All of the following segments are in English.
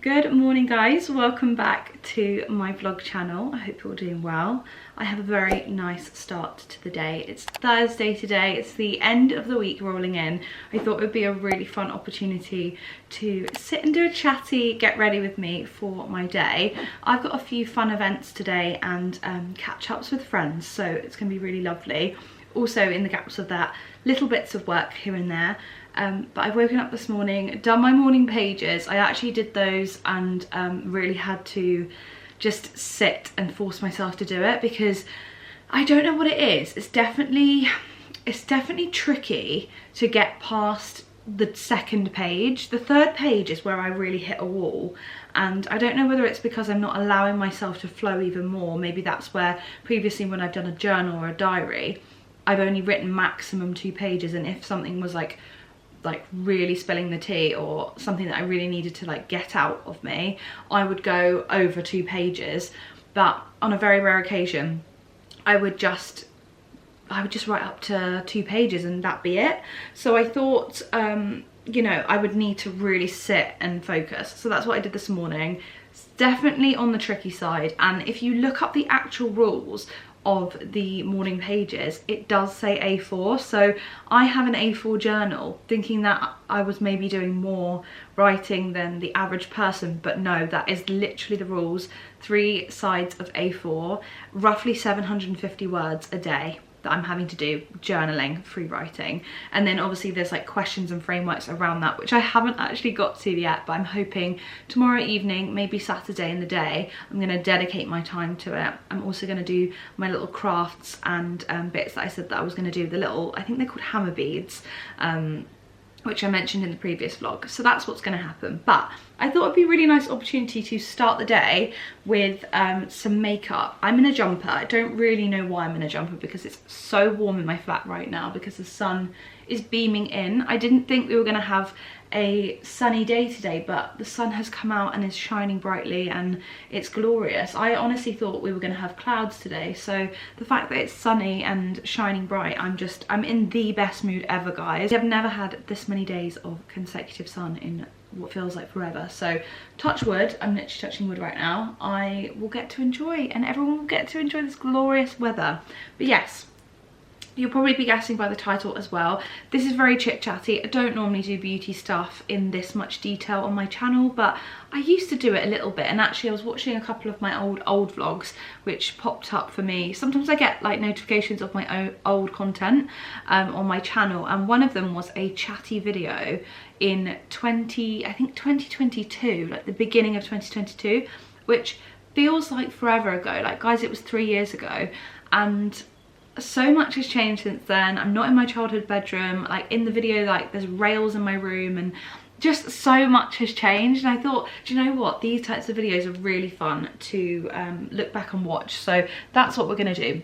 Good morning guys, welcome back to my vlog channel. I hope you're all doing well. I have a very nice start to the day. It's Thursday today, it's the end of the week rolling in. I thought it would be a really fun opportunity to sit and do a chatty get ready with me for my day. I've got a few fun events today and catch-ups with friends, so it's going to be really lovely. Also in the gaps of that, little bits of work here and there. But I've woken up this morning, done my morning pages. I actually did those and really had to just sit and force myself to do it because I don't know what it is. It's definitely tricky to get past the second page. The third page is where I really hit a wall, and I don't know whether it's because I'm not allowing myself to flow even more. Maybe that's where previously when I've done a journal or a diary, I've only written maximum 2 pages, and if something was like really spilling the tea or something that I really needed to like get out of me, I would go over 2 pages. But on a very rare occasion, I would just write up to 2 pages and that'd be it. So I thought, you know, I would need to really sit and focus. So that's what I did this morning. It's definitely on the tricky side. And if you look up the actual rules of the morning pages, it does say A4. So I have an A4 journal, thinking that I was maybe doing more writing than the average person, but no, that is literally the rules. 3 sides of A4, roughly 750 words a day that I'm having to do journaling, free writing. And then obviously there's like questions and frameworks around that, which I haven't actually got to yet, but I'm hoping tomorrow evening, maybe Saturday in the day, I'm gonna dedicate my time to it. I'm also gonna do my little crafts and bits that I said that I was gonna do, the little, I think they're called hammer beads, which I mentioned in the previous vlog. So that's what's going to happen. But I thought it'd be a really nice opportunity to start the day with some makeup. I'm in a jumper. I don't really know why I'm in a jumper because it's so warm in my flat right now because the sun is beaming in. I didn't think we were going to have a sunny day today, but the sun has come out and is shining brightly and it's glorious. I honestly thought we were going to have clouds today, so the fact that it's sunny and shining bright, I'm in the best mood ever, guys. I've never had this many days of consecutive sun in what feels like forever. So touch wood, I'm literally touching wood right now, I will get to enjoy, and everyone will get to enjoy this glorious weather. But yes, you'll probably be guessing by the title as well, this is very chit-chatty. I don't normally do beauty stuff in this much detail on my channel, but I used to do it a little bit. And actually I was watching a couple of my old vlogs which popped up for me. Sometimes I get like notifications of my old content on my channel, and one of them was a chatty video in I think 2022, like the beginning of 2022, which feels like forever ago. Like guys, it was 3 years ago, and so much has changed since then. I'm not in my childhood bedroom. Like in the video, like there's rails in my room, and just so much has changed. And I thought, do you know what, these types of videos are really fun to look back and watch. So that's what we're gonna do.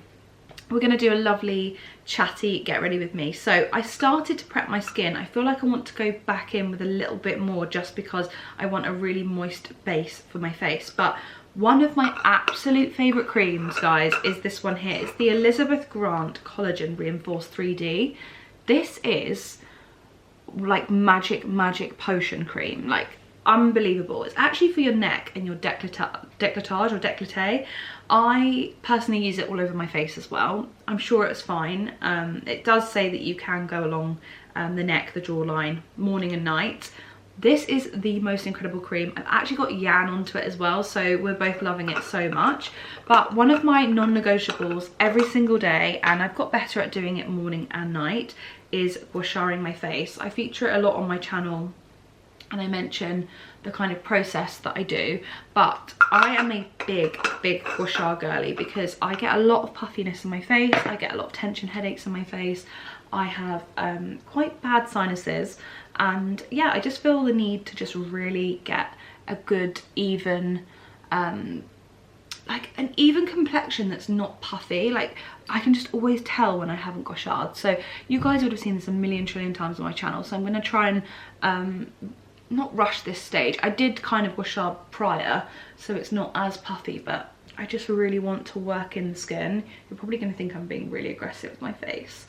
We're gonna do a lovely chatty get ready with me. So I started to prep my skin. I feel like I want to go back in with a little bit more just because I want a really moist base for my face. But one of my absolute favourite creams, guys, is this one here. It's the Elizabeth Grant Collagen Reinforced 3D. This is like magic potion cream, like unbelievable. It's actually for your neck and your décolletage or décolleté. I personally use it all over my face as well. I'm sure it's fine. It does say that you can go along the neck, the jawline, morning and night. This is the most incredible cream. I've actually got Yan onto it as well, so we're both loving it so much. But one of my non-negotiables every single day, and I've got better at doing it morning and night, is gua sharing my face. I feature it a lot on my channel and I mention the kind of process that I do, but I am a big gua sha girly because I get a lot of puffiness in my face, I get a lot of tension headaches in my face, I have quite bad sinuses, and yeah, I just feel the need to just really get a good even like an even complexion that's not puffy. Like I can just always tell when I haven't gua sha'd. So you guys would have seen this a million trillion times on my channel, so I'm going to try and not rush this stage. I did kind of gua sha prior, so it's not as puffy, but I just really want to work in the skin. You're probably going to think I'm being really aggressive with my face,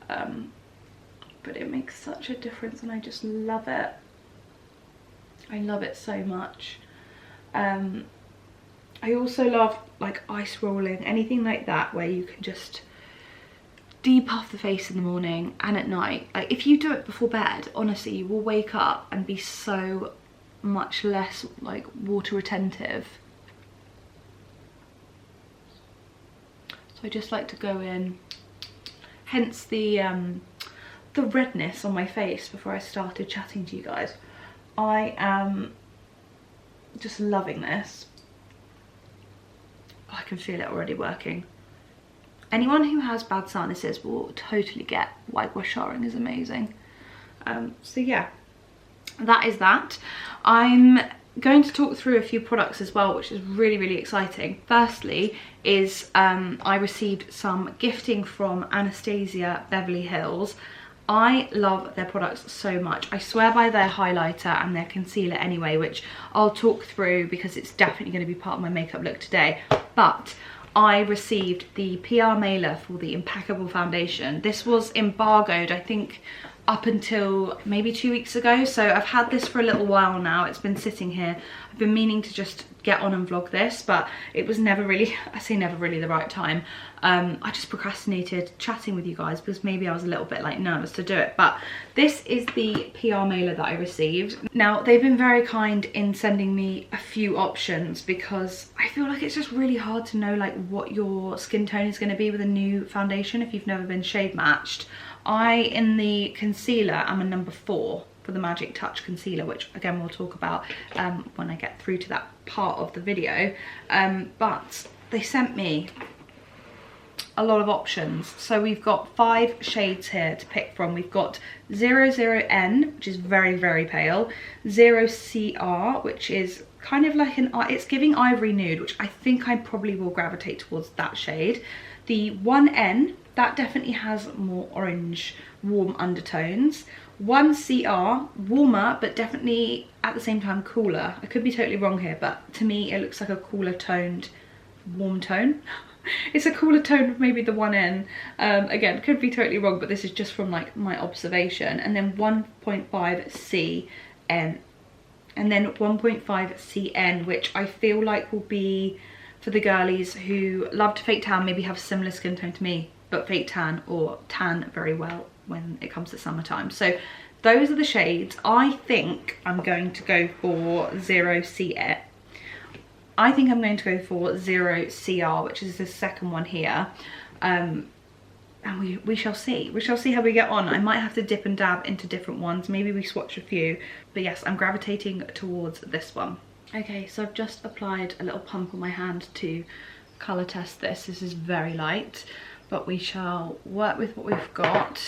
but it makes such a difference and I just love it. I love it so much. I also love like ice rolling, anything like that where you can just depuff the face in the morning and at night. Like if you do it before bed, honestly, you will wake up and be so much less like water retentive. So I just like to go in, hence the redness on my face before I started chatting to you guys. I am just loving this. I can feel it already working. Anyone who has bad sinuses will totally get why gua sharing is amazing. So yeah, that is that. I'm going to talk through a few products as well, which is really exciting. Firstly is I received some gifting from Anastasia Beverly Hills. I love their products so much. I swear by their highlighter and their concealer anyway, which I'll talk through because it's definitely going to be part of my makeup look today. But I received the PR mailer for the Impeccable Foundation. This was embargoed, I think, up until maybe 2 weeks ago. So I've had this for a little while now. It's been sitting here. I've been meaning to just get on and vlog this, but it was never really, I say never really the right time. I just procrastinated chatting with you guys because maybe I was a little bit like nervous to do it. But this is the PR mailer that I received. Now they've been very kind in sending me a few options because I feel like it's just really hard to know like what your skin tone is going to be with a new foundation if you've never been shade matched. In the concealer, I'm a number 4 for the Magic Touch concealer, which again we'll talk about when I get through to that part of the video. But they sent me a lot of options. So we've got 5 shades here to pick from. We've got 00N, which is very pale, 0CR, which is kind of like it's giving ivory nude, which I think I probably will gravitate towards that shade. The 1N, that definitely has more orange warm undertones. 1CR, warmer but definitely at the same time cooler. I could be totally wrong here, but to me it looks like a cooler toned warm tone. It's a cooler tone of maybe the 1N. Again, could be totally wrong, but this is just from like my observation. And then 1.5CN, and then 1.5CN, which I feel like will be for the girlies who love to fake tan, maybe have similar skin tone to me, but fake tan or tan very well when it comes to summertime. So those are the shades. I think I'm going to go for 0CN. I think I'm going to go for 0CR, which is the second one here. And we shall see. We shall see how we get on. I might have to dip and dab into different ones. Maybe we swatch a few. But yes, I'm gravitating towards this one. Okay, so I've just applied a little pump on my hand to colour test this. This is very light, but we shall work with what we've got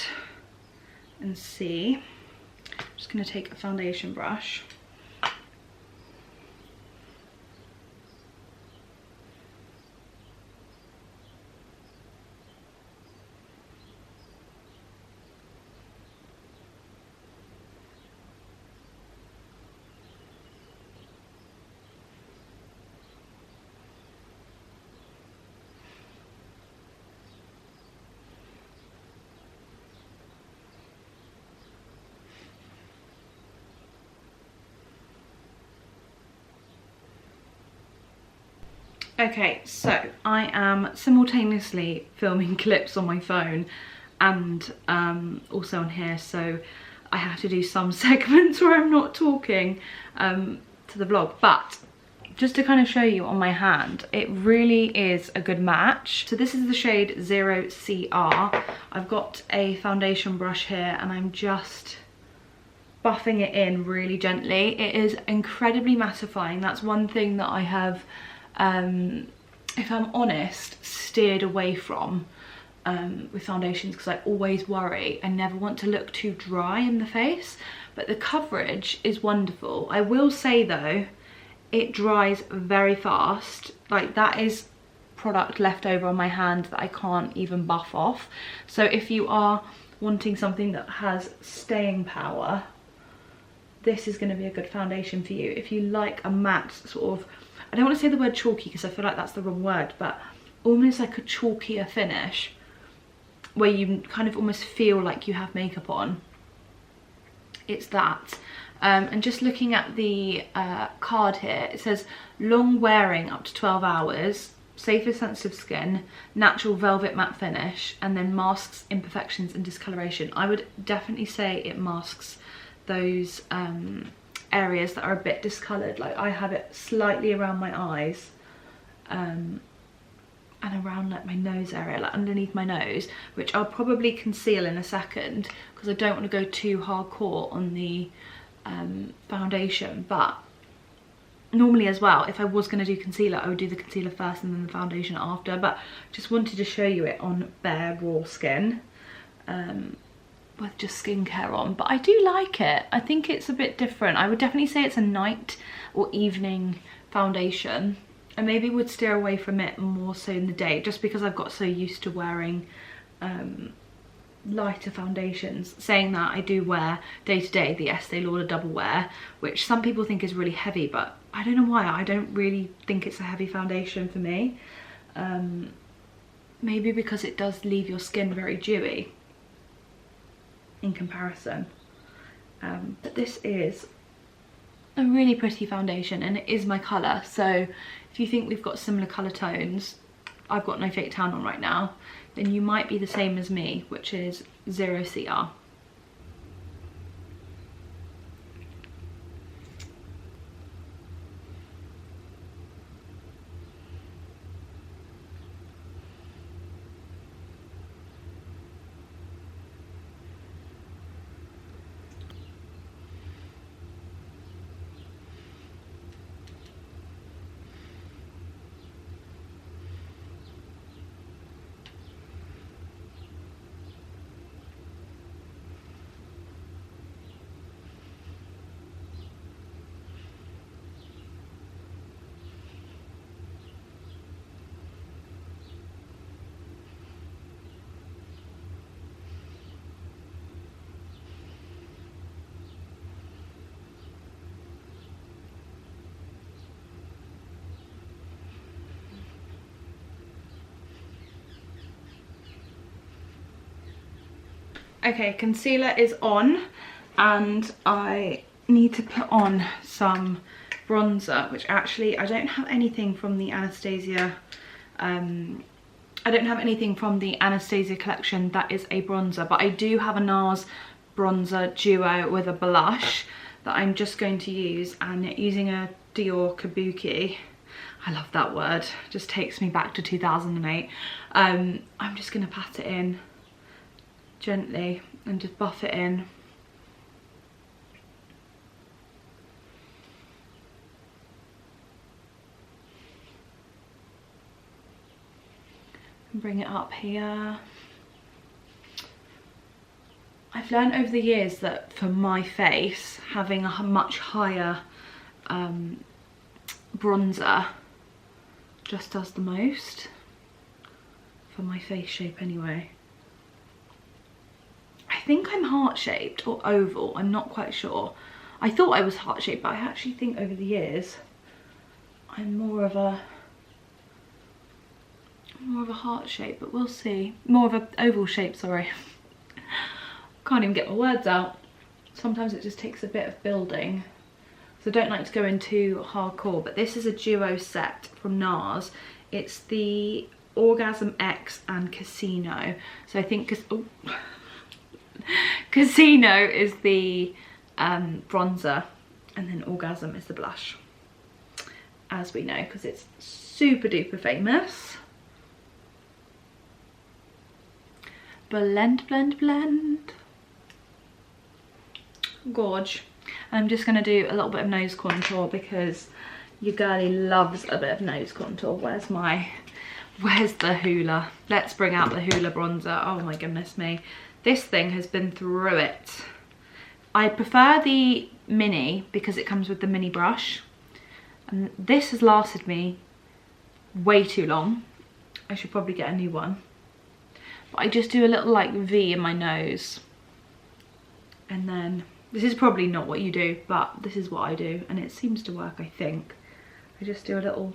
and see. I'm just going to take a foundation brush. Okay, so I am simultaneously filming clips on my phone and also on here, so I have to do some segments where I'm not talking to the vlog. But just to kind of show you on my hand, it really is a good match. So this is the shade 0CR. I've got a foundation brush here and I'm just buffing it in really gently. It is incredibly mattifying. That's one thing that I have, if I'm honest, steered away from with foundations, because I always worry. I never want to look too dry in the face, but the coverage is wonderful. I will say though, it dries very fast. Like, that is product left over on my hand that I can't even buff off. So if you are wanting something that has staying power, this is going to be a good foundation for you. If you like a matte sort of, I don't want to say the word chalky because I feel like that's the wrong word, but almost like a chalkier finish where you kind of almost feel like you have makeup on. It's that. And just looking at the card here, it says long wearing up to 12 hours, safe for sensitive skin, natural velvet matte finish, and then masks imperfections and discoloration. I would definitely say it masks those areas that are a bit discoloured. Like I have it slightly around my eyes and around like my nose area, like underneath my nose, which I'll probably conceal in a second because I don't want to go too hardcore on the foundation. But normally as well, if I was going to do concealer, I would do the concealer first and then the foundation after, but just wanted to show you it on bare raw skin with just skincare on. But I do like it. I think it's a bit different. I would definitely say it's a night or evening foundation. I maybe would steer away from it more so in the day, just because I've got so used to wearing lighter foundations. Saying that, I do wear day to day the Estee Lauder Double Wear, which some people think is really heavy, but I don't know why. I don't really think it's a heavy foundation for me. Maybe because it does leave your skin very dewy in comparison. But this is a really pretty foundation and it is my colour. So if you think we've got similar colour tones, I've got no fake tan on right now, then you might be the same as me, which is 0CR. Okay, concealer is on and I need to put on some bronzer, which actually I don't have anything from the Anastasia collection that is a bronzer, but I do have a NARS bronzer duo with a blush that I'm just going to use, and using a Dior Kabuki. I love that word, just takes me back to 2008. I'm just going to pat it in gently and just buff it in. And bring it up here. I've learned over the years that for my face, having a much higher bronzer just does the most for my face shape anyway. I think I'm heart-shaped or oval, I'm not quite sure. I thought I was heart-shaped, but I actually think over the years I'm more of a heart shape, but we'll see. More of an oval shape, sorry. Can't even get my words out. Sometimes it just takes a bit of building. So I don't like to go in too hardcore, but this is a duo set from NARS. It's the Orgasm X and Casino. So I think Casino is the bronzer and then Orgasm is the blush, as we know, because it's super duper famous. Blend, blend, blend. Gorge. I'm just going to do a little bit of nose contour because your girlie loves a bit of nose contour. Where's the Hoola? Let's bring out the Hoola bronzer. Oh my goodness me. This thing has been through it. I prefer the mini because it comes with the mini brush. And this has lasted me way too long. I should probably get a new one. But I just do a little like V in my nose. And then, this is probably not what you do, but this is what I do. And it seems to work, I think. I just do a little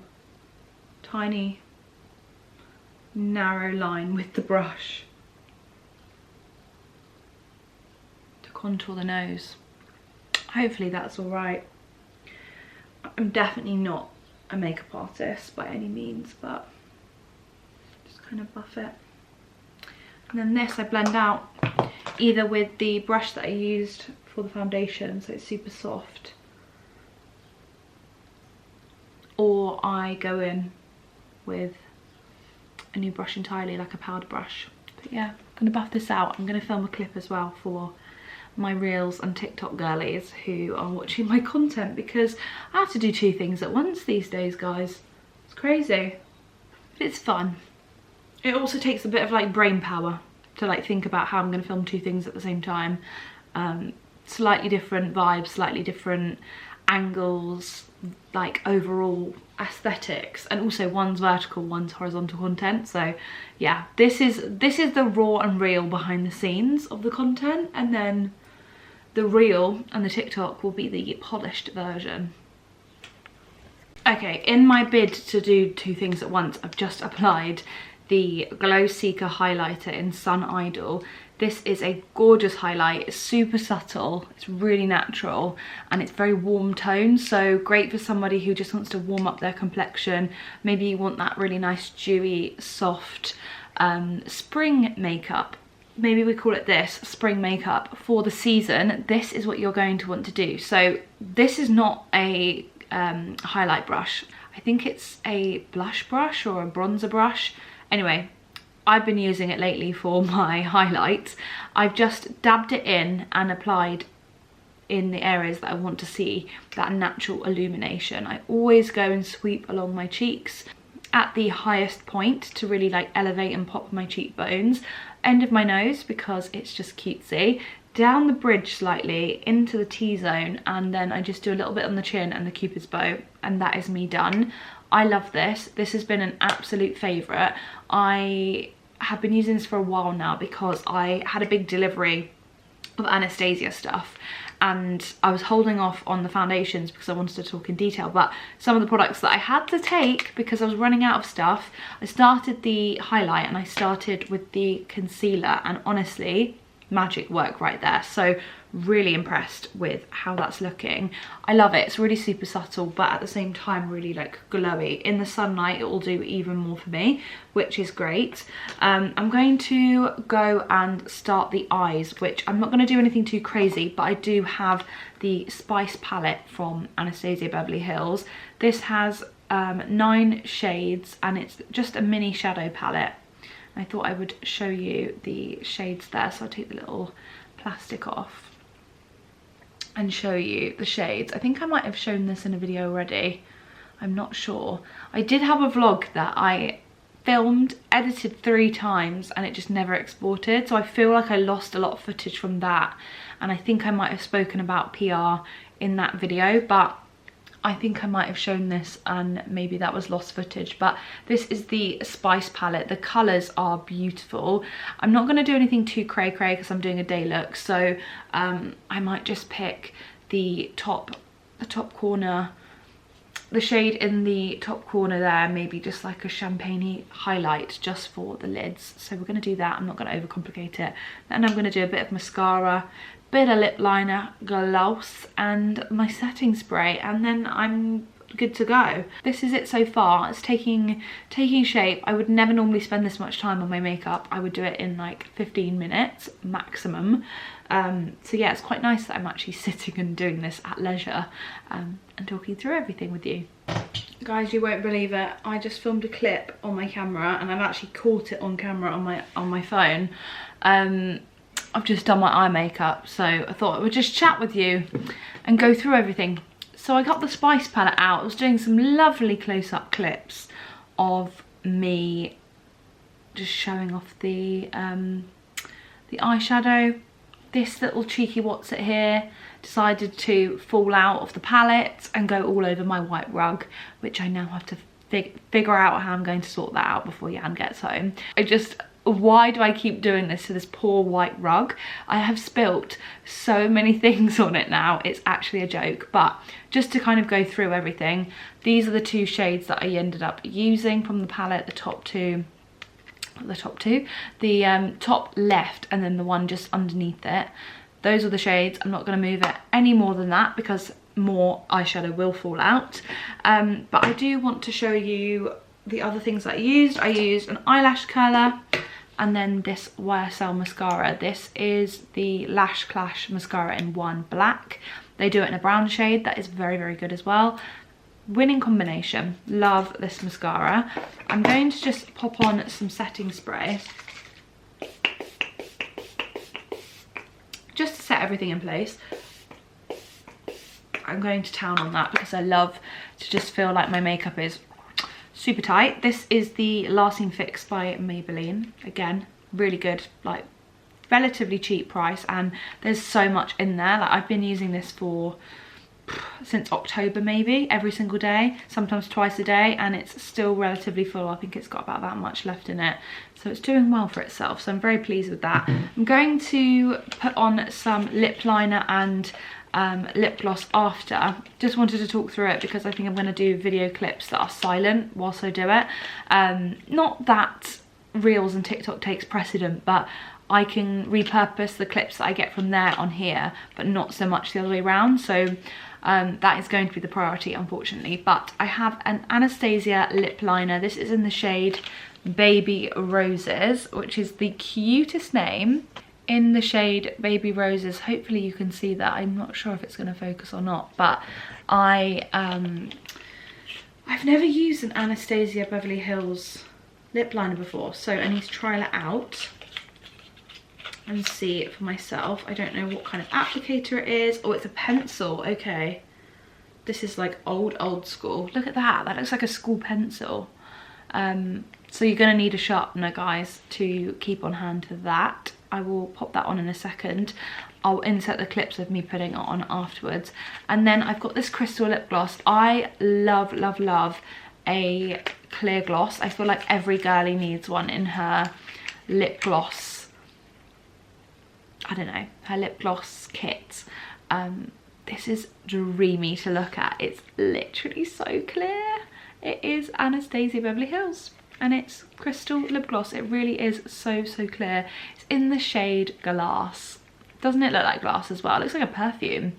tiny narrow line with the brush to contour the nose. I Hopefully that's all right. I'm definitely not a makeup artist by any means, but just kind of buff it. And then this I blend out either with the brush that I used for the foundation, so it's super soft, or I go in with a new brush entirely, like a powder brush. But yeah, I'm gonna buff this out. I'm gonna film a clip as well for my reels and TikTok girlies who are watching my content, because I have to do 2 things at once these days, guys. It's crazy, but it's fun. It also takes a bit of like brain power to like think about how I'm gonna film 2 things at the same time. Slightly different vibes, slightly different angles, like overall aesthetics, and also one's vertical, one's horizontal content. So yeah, this is the raw and real behind the scenes of the content, and then the reel and the TikTok will be the polished version. Okay, in my bid to do 2 things at once, I've just applied the Glow Seeker highlighter in Sun Idol. This is a gorgeous highlight. It's super subtle, it's really natural, and it's very warm tone, so great for somebody who just wants to warm up their complexion. Maybe you want that really nice dewy soft spring makeup. Maybe we call it this, spring makeup for the season. This is what you're going to want to do. So this is not a highlight brush. I think it's a blush brush or a bronzer brush. Anyway, I've been using it lately for my highlights. I've just dabbed it in and applied in the areas that I want to see that natural illumination. I always go and sweep along my cheeks at the highest point to really like elevate and pop my cheekbones. End of my nose because it's just cutesy. Down the bridge slightly into the T-zone, and then I just do a little bit on the chin and the Cupid's bow, and that is me done. I love this. This has been an absolute favourite. I have been using this for a while now because I had a big delivery of Anastasia stuff, and I was holding off on the foundations because I wanted to talk in detail, but some of the products that I had to take because I was running out of stuff, I started the highlight and I started with the concealer, and honestly, magic work right there. So really impressed with how that's looking. I love it. It's really super subtle, but at the same time really like glowy. In the sunlight it will do even more for me, which is great. I'm going to go and start the eyes, which I'm not going to do anything too crazy, but I do have the Spice palette from Anastasia Beverly Hills. This has 9 shades and it's just a mini shadow palette. I thought I would show you the shades there, so I'll take the little plastic off and show you the shades. I think I might have shown this in a video already, I'm not sure. I did have a vlog that I filmed, edited 3 times, and it just never exported, so I feel like I lost a lot of footage from that, and I think I might have spoken about PR in that video, but I think I might have shown this and maybe that was lost footage. But this is the Spice palette. The colours are beautiful. I'm not going to do anything too cray because I'm doing a day look, so I might just pick the top corner, the shade in the top corner there, maybe just like a champagne-y highlight just for the lids. So we're going to do that. I'm not going to overcomplicate it. Then I'm going to do a bit of mascara, bit of lip liner, gloss, and my setting spray, and then I'm good to go. This is it so far. It's taking shape. I would never normally spend this much time on my makeup. I would do it in like 15 minutes maximum. So yeah, it's quite nice that I'm actually sitting and doing this at leisure and talking through everything with you. Guys, you won't believe it. I just filmed a clip on my camera and I've actually caught it on camera on my phone. I've just done my eye makeup, so I thought I would just chat with you and go through everything. So I got the Spice palette out. I was doing some lovely close-up clips of me just showing off the eyeshadow. This little cheeky what's it here decided to fall out of the palette and go all over my white rug, which I now have to figure out how I'm going to sort that out before Jan gets home. Why do I keep doing this to this poor white rug? I have spilt so many things on it now, it's actually a joke. But just to kind of go through everything, these are the 2 shades that I ended up using from the palette, the top left and then the one just underneath it. those are the shades. I'm not going to move it any more than that because more eyeshadow will fall out. But I do want to show you the other things that I used. I used an eyelash curler and then this YSL mascara. This is the Lash Clash mascara in 1 black. They do it in a brown shade that is very, very good as well. Winning combination. Love this mascara. I'm going to just pop on some setting spray just to set everything in place. I'm going to town on that because I love to just feel like my makeup is super tight. This is the Lasting Fix by Maybelline. Again, really good, like relatively cheap price, and there's so much in there. Like I've been using this for since October, maybe every single day, sometimes twice a day, and it's still relatively full. I think it's got about that much left in it, so it's doing well for itself, so I'm very pleased with that. I'm going to put on some lip liner and lip gloss after. Just wanted to talk through it because I think I'm going to do video clips that are silent whilst I do it. Not that Reels and TikTok takes precedent, but I can repurpose the clips that I get from there on here, but not so much the other way around. So that is going to be the priority, unfortunately. But I have an Anastasia lip liner. This is in the shade Baby Roses, which is the cutest name, in the shade Baby Roses. Hopefully you can see that. I'm not sure if it's going to focus or not, but I've never used an Anastasia Beverly Hills lip liner before, so I need to try it out and see it for myself. I don't know what kind of applicator it is. Oh, it's a pencil. Okay, this is like old school. Look at that, that looks like a school pencil. So you're gonna need a sharpener, guys, to keep on hand for that. I will pop that on in a second. I'll insert the clips of me putting it on afterwards. And then I've got this crystal lip gloss. I love a clear gloss. I feel like every girly needs one in her lip gloss, I don't know, her lip gloss kit. This is dreamy to look at. It's literally so clear. It is Anastasia Beverly Hills and it's crystal lip gloss. It really is so clear. It's in the shade Glass. Doesn't it look like glass as well? It looks like a perfume.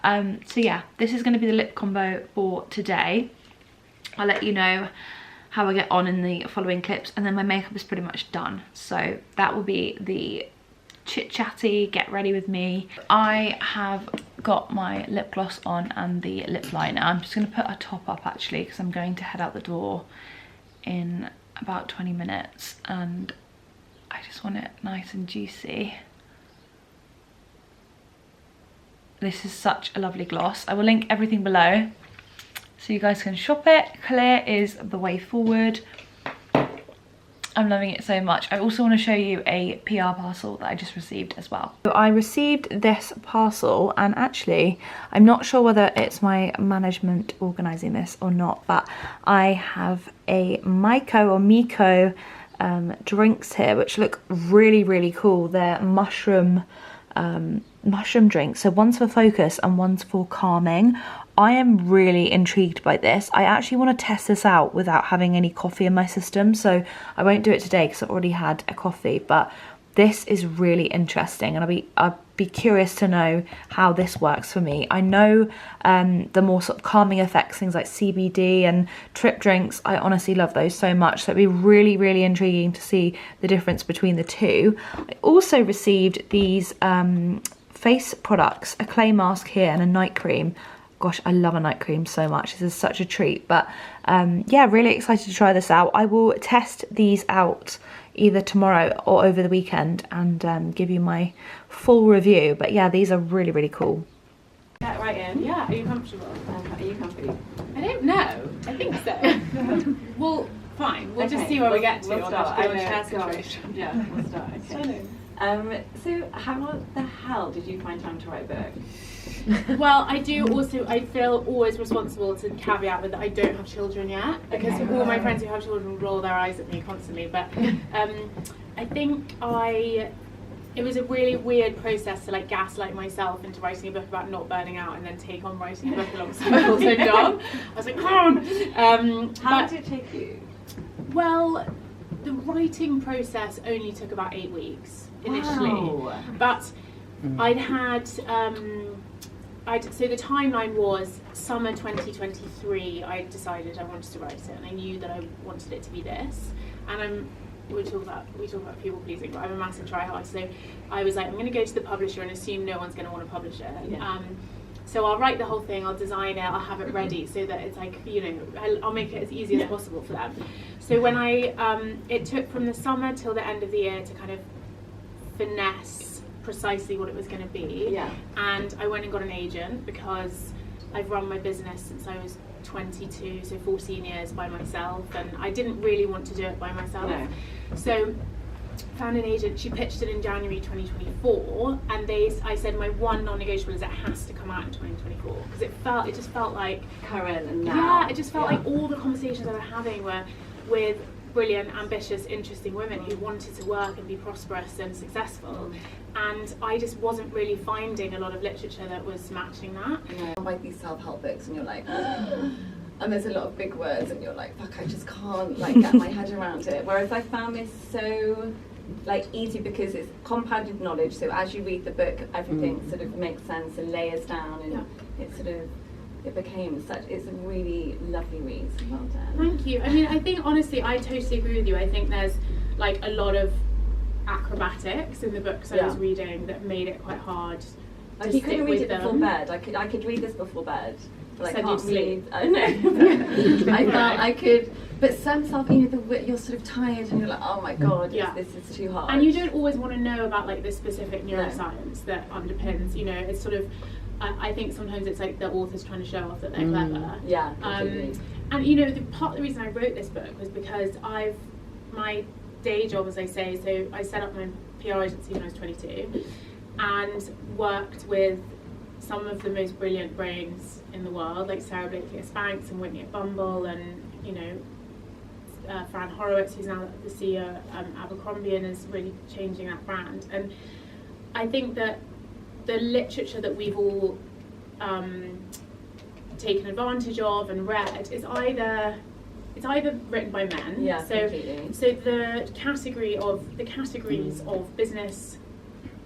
So yeah, this is going to be the lip combo for today. I'll let you know how I get on in the following clips, and then my makeup is pretty much done. So that will be the chit chatty get ready with me. I have got my lip gloss on and the lip liner. I'm just going to put a top up actually because I'm going to head out the door in about 20 minutes and I just want it nice and juicy. This is such a lovely gloss. I will link everything below so you guys can shop it. Clear is the way forward. I'm loving it so much. I also want to show you a PR parcel that I just received as well. So I received this parcel, and actually I'm not sure whether it's my management organising this or not, but I have a Miko drinks here which look really cool. They're mushroom drinks, so one's for focus and one's for calming. I am really intrigued by this. I actually want to test this out without having any coffee in my system, so I won't do it today because I've already had a coffee, but this is really interesting and I'll be curious to know how this works for me. I know the more sort of calming effects, things like CBD and trip drinks, I honestly love those so much, so it'd be really intriguing to see the difference between the two. I also received these face products, a clay mask here and a night cream. Gosh, I love a night cream so much. This is such a treat. But yeah, really excited to try this out. I will test these out either tomorrow or over the weekend and give you my full review. But yeah, these are really cool. Get right in. Yeah, are you comfortable? Are you comfy? I don't know. I think so. Well, fine. We'll just see where we get to. We'll start. On chair situation. Yeah, we'll start. Okay. So how the hell did you find time to write a book? Well, I feel always responsible to caveat with that I don't have children yet, because all my friends who have children roll their eyes at me constantly, but I think it was a really weird process to like gaslight myself into writing a book about not burning out and then take on writing a book alongside a full-time job. I was like, come on! How long did it take you? Well, the writing process only took about 8 weeks initially, wow. but I'd had, so the timeline was summer 2023, I decided I wanted to write it, and I knew that I wanted it to be this. And we talk about people pleasing, but I'm a massive tryhard, so I was like, I'm going to go to the publisher and assume no one's going to want to publish it. Yeah. So I'll write the whole thing, I'll design it, I'll have it ready so that it's like, you know, I'll make it as easy as possible for them. So when it took from the summer till the end of the year to kind of finesse precisely what it was going to be. Yeah. And I went and got an agent because I've run my business since I was 22, so 14 years by myself, and I didn't really want to do it by myself. No. So found an agent. She pitched it in January 2024, and I said my one non-negotiable is it has to come out in 2024 because it just felt like current and now. Yeah, it just felt like all the conversations I was having were with brilliant, ambitious, interesting women who wanted to work and be prosperous and successful. And I just wasn't really finding a lot of literature that was matching that. You write these self-help books and you're like, and there's a lot of big words and you're like, fuck, I just can't like get my head around it. Whereas I found this so like easy because it's compounded knowledge. So as you read the book, everything sort of makes sense and layers down, and it became such. It's a really lovely read. Well done. Thank you. I mean, I think honestly, I totally agree with you. I think there's like a lot of acrobatics in the books I was reading that made it quite hard. Like you couldn't read it before bed. I could read this before bed. But I can't read. I know. I felt I could. But some stuff, you know, you're sort of tired and you're like, oh my god, this is too hard. And you don't always want to know about like the specific neuroscience that underpins. You know, it's sort of. I think sometimes it's like the author's trying to show off that they're clever. Yeah. Completely. And you know, part of the reason I wrote this book was because my day job, as I say, so I set up my PR agency when I was 22 and worked with some of the most brilliant brains in the world, like Sarah Blakely Spanks and Whitney at Bumble, and you know, Fran Horowitz, who's now the CEO of Abercrombie and is really changing that brand. And I think that the literature that we've all taken advantage of and read is either written by men. Yeah, so completely. So the categories of business,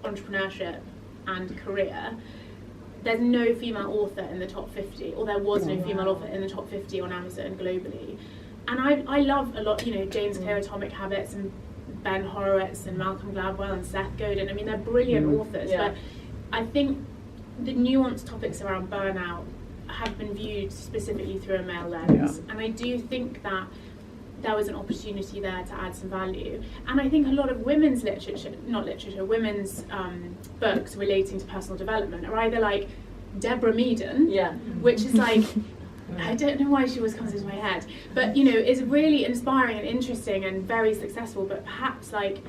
entrepreneurship, and career. There's no female author in the top 50, or there was no female author in the top 50 on Amazon globally. And I love a lot, you know, James Clear, Atomic Habits, and Ben Horowitz, and Malcolm Gladwell, and Seth Godin. I mean, they're brilliant authors, but I think the nuanced topics around burnout have been viewed specifically through a male lens. And I do think that there was an opportunity there to add some value. And I think a lot of women's women's books relating to personal development are either like Deborah Meaden, which is like, I don't know why she always comes into my head, but you know, is really inspiring and interesting and very successful, but perhaps like,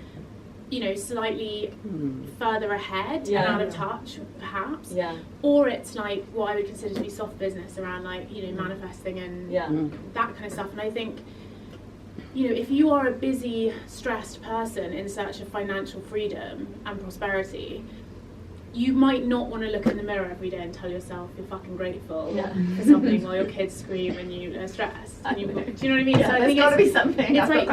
you know, slightly further ahead and out of touch, perhaps. Or it's like what I would consider to be soft business around like, you know, manifesting and that kind of stuff. And I think, you know, if you are a busy, stressed person in search of financial freedom and prosperity, you might not want to look in the mirror every day and tell yourself you're fucking grateful for something while your kids scream and you are stressed. And do you know what I mean? Yeah, so I there's think got to be something. It's like,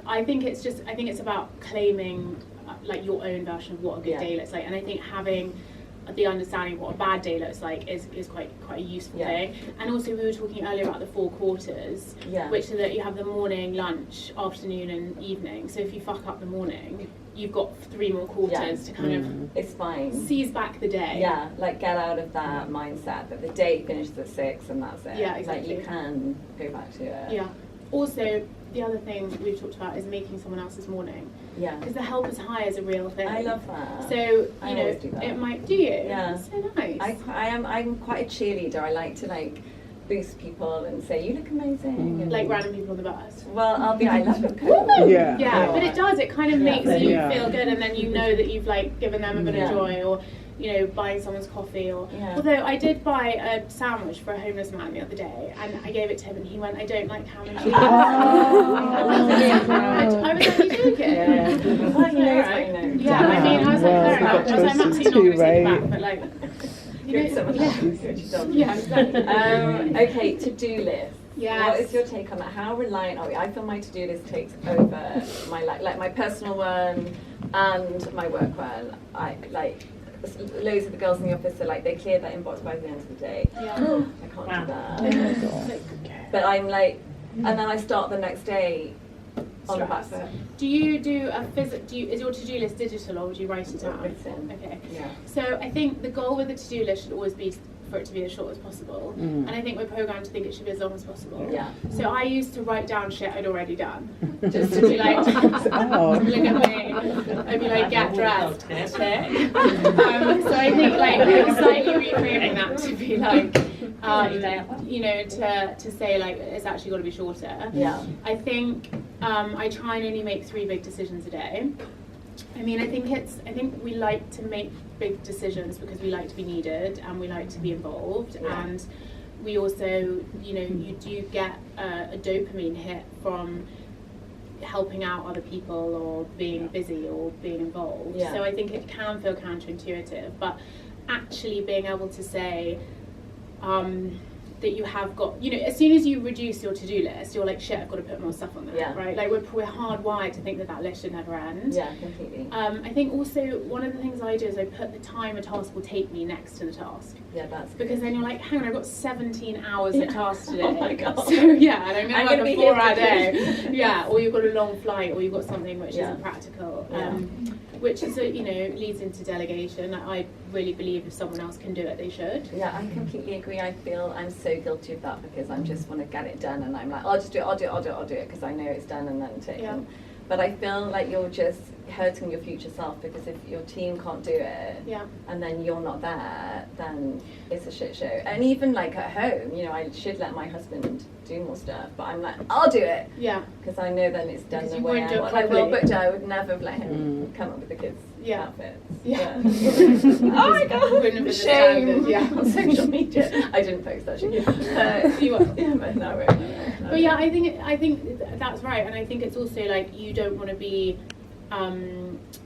I think it's about claiming like your own version of what a good day looks like. And I think having the understanding of what a bad day looks like is quite a useful thing. And also we were talking earlier about the 4 quarters, which is that you have the morning, lunch, afternoon and evening. So if you fuck up the morning, you've got 3 more quarters to kind of it's fine. Seize back the day. Yeah, like get out of that mindset that the day finishes at 6 and that's it. Yeah, exactly. Like you can go back to it. Yeah. Also, the other thing we've talked about is making someone else's morning. Yeah. Because the helper's high is a real thing. I love that. So, you know, it might do you. Yeah. It's so nice. I'm quite a cheerleader. I like to like boost people and say, you look amazing. And like random people on the bus. Well, I love your coat. Yeah, but it does. It kind of makes you feel good, and then you know that you've like given them a bit of joy, or you know, buying someone's coffee. Or although I did buy a sandwich for a homeless man the other day, and I gave it to him, and he went, "I don't like ham and cheese." I was like, "You joking?" Well, you know, right. Yeah, I mean, I was like, fair enough. I was like, I'm absolutely not going to take it back, but like. Yeah, exactly. Okay, to-do list. Yes. What is your take on that? How reliant are we? I feel my to-do list takes over my life, like my personal one, and my work one. I like loads of the girls in the office are like they clear that inbox by the end of the day. Yeah. I can't do that. But I'm like, and then I start the next day on the back foot. Do you do a is your to-do list digital or would you write it down? Written. Okay. Yeah. So I think the goal with the to-do list should always be for it to be as short as possible, and I think we're programmed to think it should be as long as possible. Yeah. So I used to write down shit I'd already done, just to be like, look at me, I'd be like, get dressed, tick. So I think like slightly reframing that to be like, you know, to say like it's actually got to be shorter. Yeah. I think I try and only make 3 big decisions a day. I mean, I think we like to make big decisions because we like to be needed and we like to be involved, and we also, you know, you do get a dopamine hit from helping out other people or being busy or being involved. So I think it can feel counterintuitive, but actually being able to say that you have got, you know, as soon as you reduce your to-do list, you're like, shit, I've got to put more stuff on there, right? Like we're hardwired to think that list should never end. Yeah, completely. I think also one of the things I do is I put the time a task will take me next to the task. Yeah, that's because then you're like, hang on, I've got 17 hours of task today. Oh my God. So yeah, and I'm going to work a 4-hour day. Yeah, or you've got a long flight, or you've got something which isn't practical. Which is, you know, leads into delegation. I really believe if someone else can do it, they should. Yeah, I completely agree. I feel I'm so guilty of that because I just want to get it done, and I'm like, I'll just do it because I know it's done and then taken. Yeah. But I feel like you're just hurting your future self because if your team can't do it, and then you're not there, then it's a shit show. And even like at home, you know, I should let my husband do more stuff, but I'm like, I'll do it. Yeah. Because I know then it's done the way I want. Like, well, but I would never let him come up with the kids' outfits. Yeah. Oh my God. Shame. On social media. I didn't post that shit. You won't. Yeah, but no, I won't. But yeah, I think that's right, and I think it's also like you don't want to be.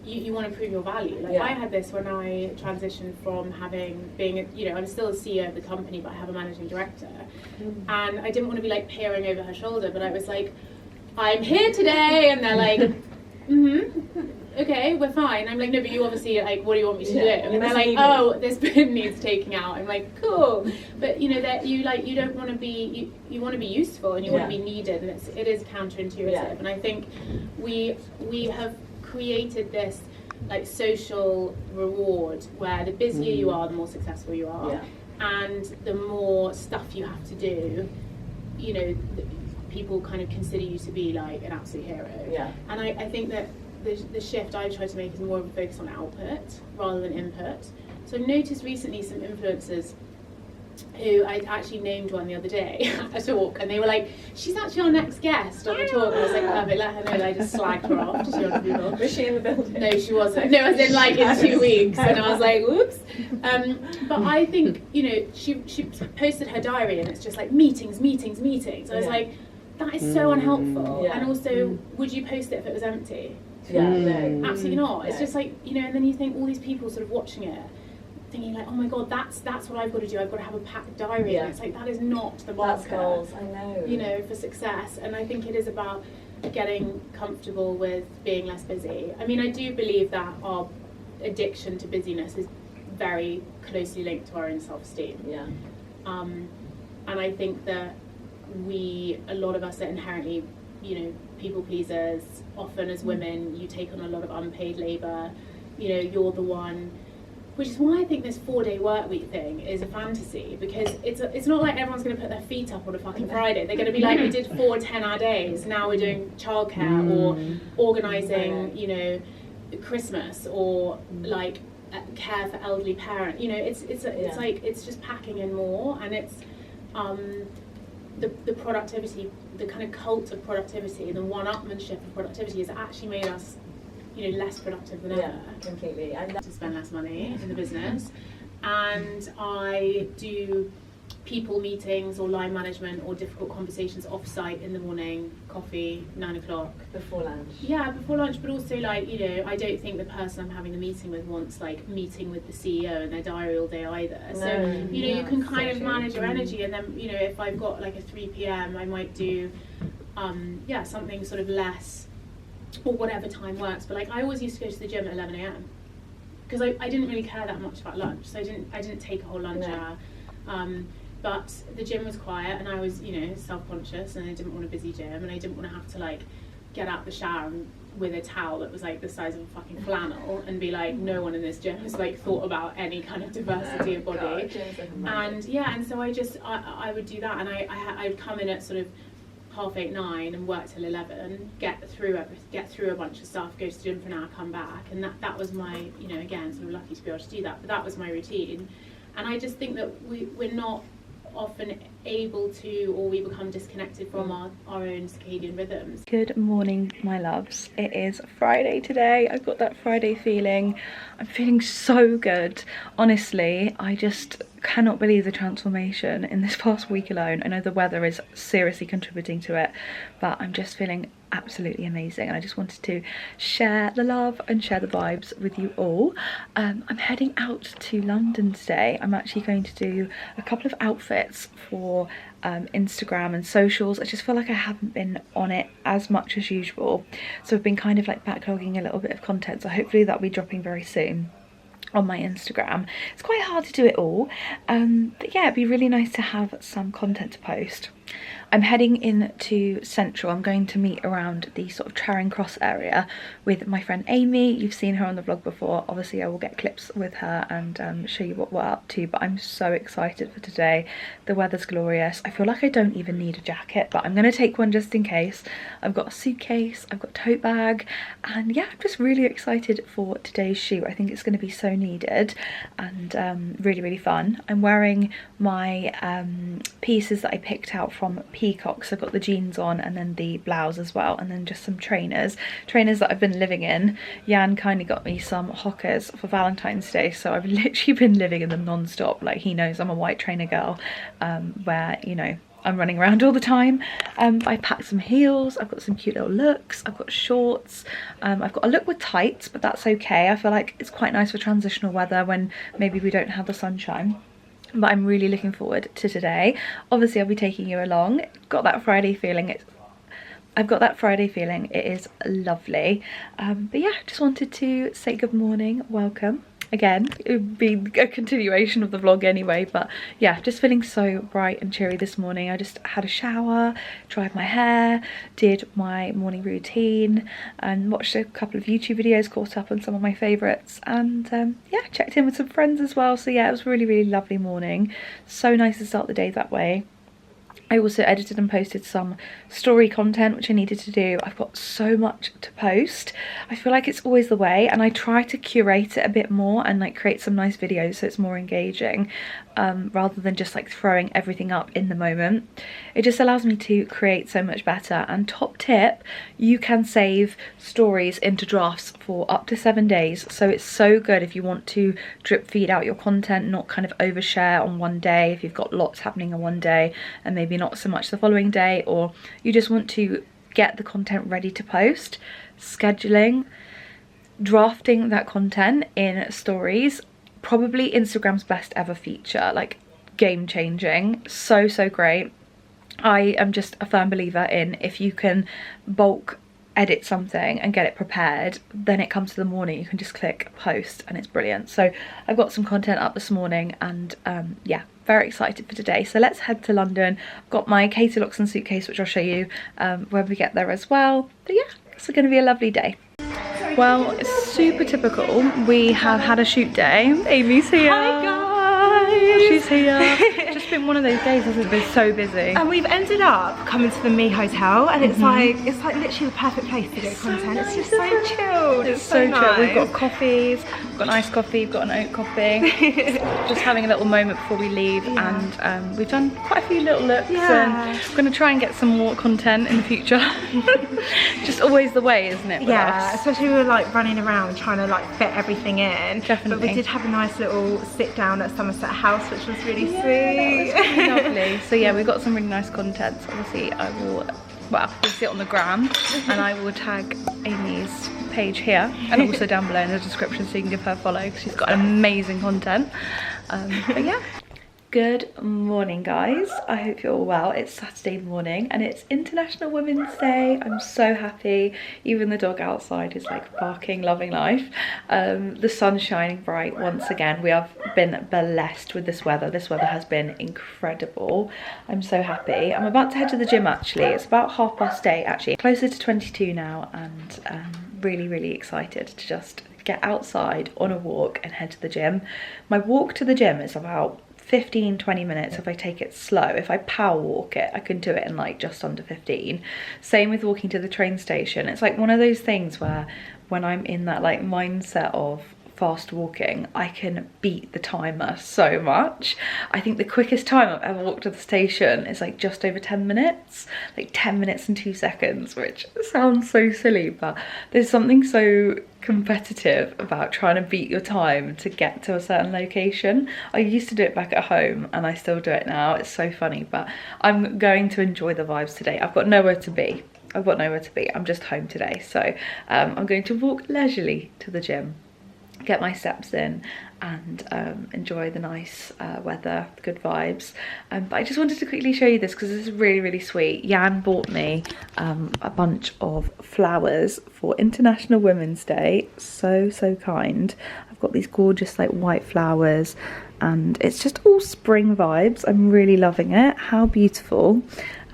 You want to prove your value. Like I had this when I transitioned from being, you know, I'm still a CEO of the company, but I have a managing director, and I didn't want to be like peering over her shoulder, but I was like, I'm here today, and they're like, okay, we're fine. I'm like, no, but you obviously, like, what do you want me to do? And they're like, oh, this bin needs taking out. I'm like, cool. But you know, that you don't want to be, you want to be useful and you want to be needed, and it is counterintuitive. And I think we have created this like social reward where the busier you are, the more successful you are, and the more stuff you have to do, you know, people kind of consider you to be like an absolute hero. And I think that the shift I try to make is more of a focus on output rather than input. So I've noticed recently some influencers who I actually named one the other day at a talk, and they were like, she's actually our next guest on the talk. And I was like, perfect, let her know that I just slagged her off to 200 people. Was she in the building? No, she wasn't. No, as in like in 2 weeks. And I was like, whoops. But I think, you know, she posted her diary and it's just like meetings. I was like, that is so unhelpful. And also, would you post it if it was empty? No, absolutely not. It's just like, you know, and then you think all these people sort of watching it, thinking like, oh my God, that's what I've got to do. I've got to have a packed diary. And it's like, that is not the marker. That's goals, I know. You know, for success. And I think it is about getting comfortable with being less busy. I mean, I do believe that our addiction to busyness is very closely linked to our own self-esteem. And I think that a lot of us are inherently, you know, people pleasers. Often as women, you take on a lot of unpaid labour. You know, you're the one, which is why I think this 4-day work week thing is a fantasy, because it's not like everyone's going to put their feet up on a fucking Friday. They're going to be like, we did 4 10-hour days, now we're doing childcare or organising, you know, Christmas or like care for elderly parents. You know, it's like it's just packing in more, and it's the productivity, the kind of cult of productivity, the one-upmanship of productivity has actually made us, you know, less productive than ever. Completely. I to spend less money in the business, and I do people meetings or line management or difficult conversations off-site in the morning, coffee, 9 o'clock. Before lunch. Yeah, before lunch, but also like, you know, I don't think the person I'm having the meeting with wants like meeting with the CEO in their diary all day either. So, you know, you can kind of manage your energy, and then, you know, if I've got like a 3 p.m, I might do, something sort of less or whatever time works. But like I always used to go to the gym at 11 a.m. because I didn't really care that much about lunch, so I didn't take a whole lunch hour. But the gym was quiet, and I was, you know, self-conscious, and I didn't want a busy gym, and I didn't want to have to like get out the shower with a towel that was like the size of a fucking flannel and be like, no one in this gym has like thought about any kind of diversity of body. And yeah, and so I would do that, and I'd come in at sort of 8:30, 9 and work till 11, get through a bunch of stuff, go to the gym for an hour, come back, and that was my, you know, again, sort of lucky to be able to do that, but that was my routine. And I just think that we're not often able to, or we become disconnected from our own circadian rhythms. Good morning, my loves. It is Friday today. I've got that Friday feeling. I'm feeling so good. Honestly, I just cannot believe the transformation in this past week alone. I know the weather is seriously contributing to it, but I'm just feeling absolutely amazing, and I just wanted to share the love and share the vibes with you all. I'm heading out to London today. I'm actually going to do a couple of outfits for Instagram and socials. I just feel like I haven't been on it as much as usual, so I've been kind of like backlogging a little bit of content, so hopefully that'll be dropping very soon on my Instagram. It's quite hard to do it all, but yeah, it'd be really nice to have some content to post. I'm heading into Central. I'm going to meet around the sort of Charing Cross area with my friend Amy. You've seen her on the vlog before. Obviously I will get clips with her and show you what we're up to, but I'm so excited for today. The weather's glorious. I feel like I don't even need a jacket, but I'm going to take one just in case. I've got a suitcase, I've got a tote bag, and yeah, I'm just really excited for today's shoot. I think it's going to be so needed and really, really fun. I'm wearing my pieces that I picked out from Peacocks. I've got the jeans on and then the blouse as well, and then just some trainers that I've been living in. Jan kindly got me some Hokas for Valentine's Day, so I've literally been living in them non-stop. Like, he knows I'm a white trainer girl, where, you know, I'm running around all the time. I packed some heels, I've got some cute little looks, I've got shorts, I've got a look with tights, but that's okay. I feel like it's quite nice for transitional weather when maybe we don't have the sunshine. But I'm really looking forward to today. Obviously I'll be taking you along. Got that Friday feeling. I've got that Friday feeling. It is lovely. But yeah, just wanted to say good morning, welcome. Again, it would be a continuation of the vlog anyway, but yeah, just feeling so bright and cheery this morning. I just had a shower, dried my hair, did my morning routine, and watched a couple of YouTube videos, caught up on some of my favourites, and yeah, checked in with some friends as well. So yeah, it was a really, really lovely morning. So nice to start the day that way. I also edited and posted some story content, which I needed to do. I've got so much to post. I feel like it's always the way, and I try to curate it a bit more and like create some nice videos so it's more engaging, rather than just like throwing everything up in the moment. It just allows me to create so much better. And top tip, you can save stories into drafts for up to 7 days. So it's so good if you want to drip feed out your content, not kind of overshare on one day if you've got lots happening on one day and maybe not so much the following day, or you just want to get the content ready to post. Scheduling, drafting that content in stories, probably Instagram's best ever feature, like game changing, so great. I am just a firm believer in, if you can bulk edit something and get it prepared, then it comes to the morning, you can just click post and it's brilliant. So I've got some content up this morning, and yeah, very excited for today. So let's head to London. I've got my SheerLuxe suitcase, which I'll show you when we get there as well. But yeah, it's going to be a lovely day. Well, it's super typical. We have had a shoot day. Amy's here. Hi guys! She's here. It's just been one of those days, hasn't it? Been so busy. And we've ended up coming to the Me Hotel, and it's like literally the perfect place to get content. It's just so chilled. It's so nice. chill. We've got coffees, we've got an iced coffee, we've got an oat coffee. Just having a little moment before we leave, and we've done quite a few little looks, and we're going to try and get some more content in the future. Just always the way, isn't it? Yeah, especially we were like running around trying to like fit everything in. Definitely. But we did have a nice little sit down at Somerset House, which was really sweet. That was really lovely. So yeah, we've got some really nice content. So obviously I will, well, you'll see it on the gram, and I will tag Amy's page here and also down below in the description so you can give her a follow, because she's got amazing content. But yeah. Good morning, guys. I hope you're all well. It's Saturday morning and it's International Women's Day. I'm so happy. Even the dog outside is like barking, loving life. The sun's shining bright once again. We have been blessed with this weather. This weather has been incredible. I'm so happy. I'm about to head to the gym actually. It's about 8:30 actually. Closer to 22 now, and really excited to just get outside on a walk and head to the gym. My walk to the gym is about 15-20 minutes if I take it slow. If I power walk it, I can do it in like just under 15. Same with walking to the train station. It's like one of those things where when I'm in that like mindset of fast walking, I can beat the timer so much. I think the quickest time I've ever walked to the station is like just over 10 minutes, like 10 minutes and 2 seconds, which sounds so silly, but there's something so competitive about trying to beat your time to get to a certain location. I used to do it back at home and I still do it now. It's so funny, but I'm going to enjoy the vibes today. I've got nowhere to be. I'm just home today, so I'm going to walk leisurely to the gym, get my steps in and enjoy the nice weather, the good vibes. But I just wanted to quickly show you this because this is really sweet. Jan bought me a bunch of flowers for International Women's Day. So kind. I've got these gorgeous like white flowers and it's just all spring vibes. I'm really loving it. How beautiful.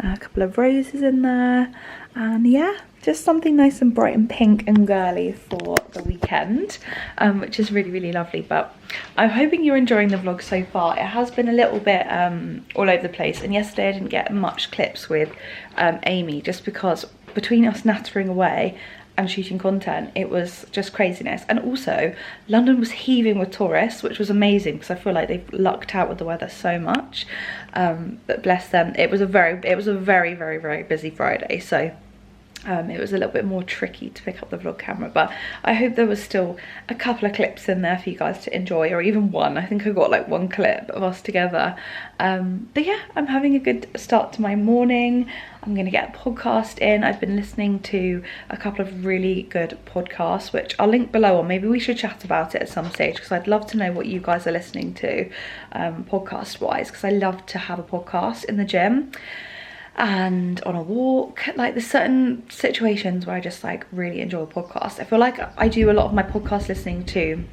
A couple of roses in there, and yeah, just something nice and bright and pink and girly for the weekend, which is really lovely. But I'm hoping you're enjoying the vlog so far. It has been a little bit all over the place, and yesterday I didn't get much clips with Amy just because between us nattering away and shooting content, it was just craziness. And also London was heaving with tourists, which was amazing because I feel like they've lucked out with the weather so much. But bless them, it was a very busy Friday, so it was a little bit more tricky to pick up the vlog camera, but I hope there was still a couple of clips in there for you guys to enjoy, or even one. I think I got like one clip of us together. But yeah, I'm having a good start to my morning. I'm gonna get a podcast in. I've been listening to a couple of really good podcasts, which I'll link below, or maybe we should chat about it at some stage because I'd love to know what you guys are listening to podcast wise, because I love to have a podcast in the gym and on a walk. Like there's certain situations where I just like really enjoy a podcast. I feel like I do a lot of my podcast listening to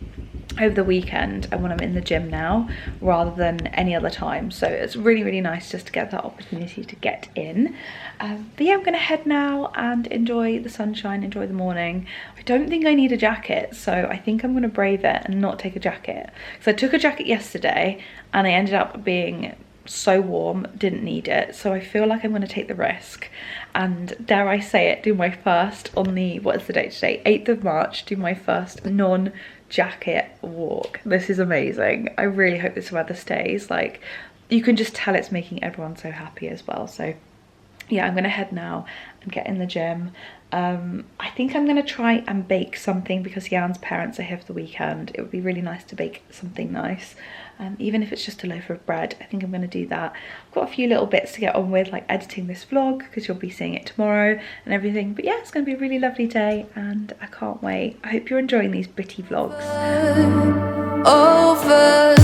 over the weekend and when I'm in the gym now rather than any other time, so it's really nice just to get that opportunity to get in. But yeah, I'm gonna head now and enjoy the sunshine, enjoy the morning. I don't think I need a jacket, so I think I'm gonna brave it and not take a jacket, because I took a jacket yesterday and I ended up being so warm, didn't need it. So I feel like I'm going to take the risk and, dare I say it, do my first on the, what is the date today, 8th of March, do my first non-jacket walk. This is amazing. I really hope this weather stays. Like, you can just tell it's making everyone so happy as well. So yeah, I'm going to head now and get in the gym. I think I'm going to try and bake something because Jan's parents are here for the weekend. It would be really nice to bake something nice, even if it's just a loaf of bread. I think I'm going to do that. I've got a few little bits to get on with, like editing this vlog because you'll be seeing it tomorrow and everything. But yeah, it's going to be a really lovely day and I can't wait. I hope you're enjoying these bitty vlogs. Over